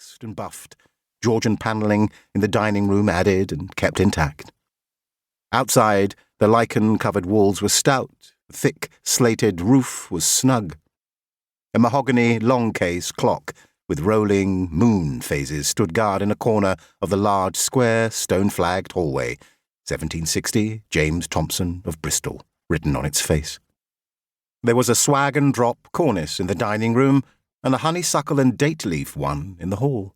waxed and buffed, Georgian panelling in the dining room added and kept intact. Outside, the lichen-covered walls were stout, the thick slated roof was snug. A mahogany long-case clock with rolling moon phases stood guard in a corner of the large, square, stone-flagged hallway, 1760, James Thompson of Bristol, written on its face. There was a swag-and-drop cornice in the dining room and a honeysuckle and date-leaf one in the hall.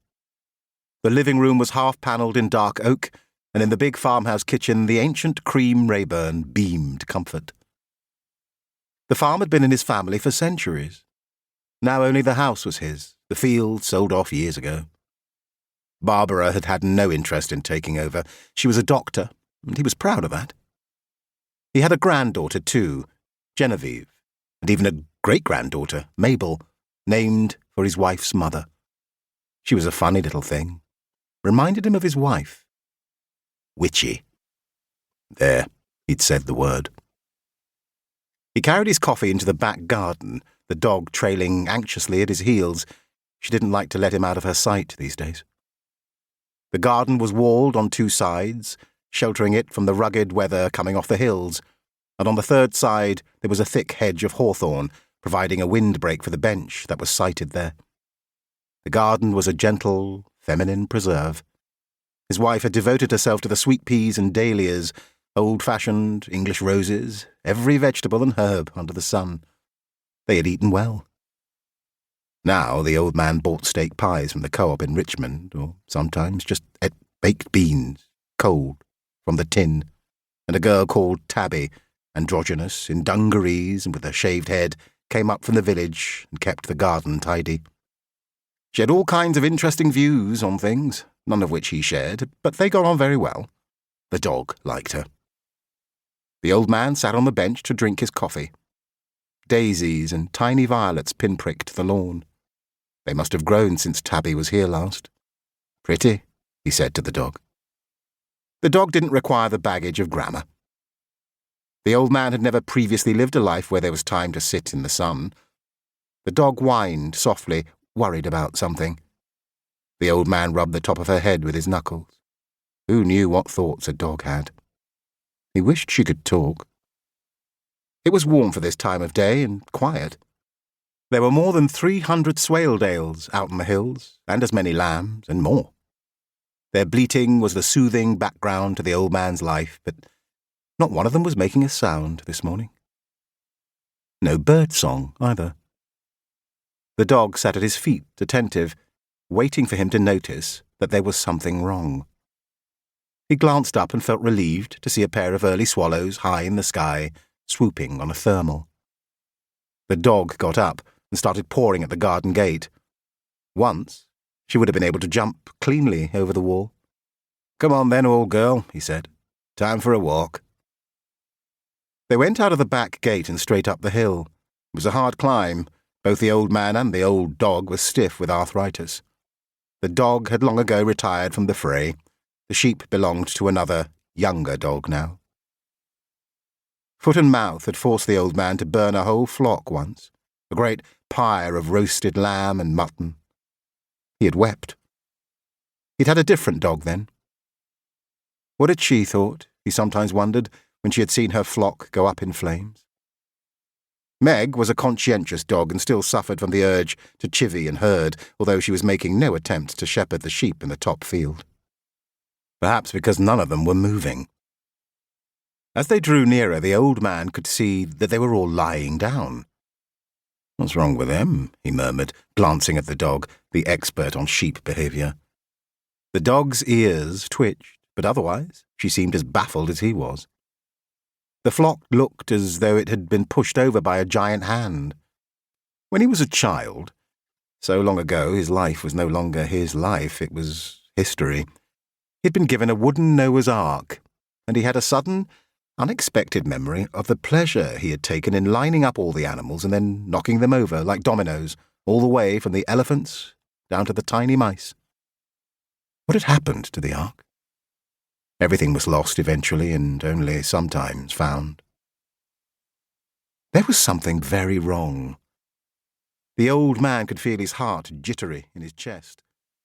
The living room was half-panelled in dark oak, and in the big farmhouse kitchen the ancient cream Rayburn beamed comfort. The farm had been in his family for centuries. Now only the house was his, the field sold off years ago. Barbara had had no interest in taking over. She was a doctor, and he was proud of that. He had a granddaughter too, Genevieve, and even a great-granddaughter, Mabel, named for his wife's mother. She was a funny little thing. Reminded him of his wife. Witchy. There, he'd said the word. He carried his coffee into the back garden, the dog trailing anxiously at his heels. She didn't like to let him out of her sight these days. The garden was walled on two sides, sheltering it from the rugged weather coming off the hills, and on the third side there was a thick hedge of hawthorn, providing a windbreak for the bench that was sited there. The garden was a gentle, feminine preserve. His wife had devoted herself to the sweet peas and dahlias, old-fashioned English roses, every vegetable and herb under the sun. They had eaten well. Now the old man bought steak pies from the co-op in Richmond, or sometimes just ate baked beans, cold, from the tin, and a girl called Tabby, androgynous, in dungarees and with a shaved head, came up from the village and kept the garden tidy. She had all kinds of interesting views on things, none of which he shared, but they got on very well. The dog liked her. The old man sat on the bench to drink his coffee. Daisies and tiny violets pinpricked the lawn. They must have grown since Tabby was here last. Pretty, he said to the dog. The dog didn't require the baggage of grammar. The old man had never previously lived a life where there was time to sit in the sun. The dog whined softly, worried about something. The old man rubbed the top of her head with his knuckles. Who knew what thoughts a dog had? He wished she could talk. It was warm for this time of day and quiet. There were more than 300 swaledales out in the hills, and as many lambs, and more. Their bleating was the soothing background to the old man's life, but not one of them was making a sound this morning. No bird song, either. The dog sat at his feet, attentive, waiting for him to notice that there was something wrong. He glanced up and felt relieved to see a pair of early swallows high in the sky, swooping on a thermal. The dog got up and started pawing at the garden gate. Once, she would have been able to jump cleanly over the wall. "Come on then, old girl," he said. "Time for a walk." They went out of the back gate and straight up the hill. It was a hard climb. Both the old man and the old dog were stiff with arthritis. The dog had long ago retired from the fray. The sheep belonged to another, younger dog now. Foot and mouth had forced the old man to burn a whole flock once, a great pyre of roasted lamb and mutton. He had wept. He'd had a different dog then. What had she thought, he sometimes wondered, when she had seen her flock go up in flames? Meg was a conscientious dog and still suffered from the urge to chivvy and herd, although she was making no attempt to shepherd the sheep in the top field. Perhaps because none of them were moving. As they drew nearer, the old man could see that they were all lying down. "What's wrong with them?" he murmured, glancing at the dog, the expert on sheep behaviour. The dog's ears twitched, but otherwise she seemed as baffled as he was. The flock looked as though it had been pushed over by a giant hand. When he was a child, so long ago his life was no longer his life, it was history, he'd been given a wooden Noah's Ark, and he had a sudden, unexpected memory of the pleasure he had taken in lining up all the animals and then knocking them over like dominoes, all the way from the elephants down to the tiny mice. What had happened to the Ark? Everything was lost eventually and only sometimes found. There was something very wrong. The old man could feel his heart jittery in his chest.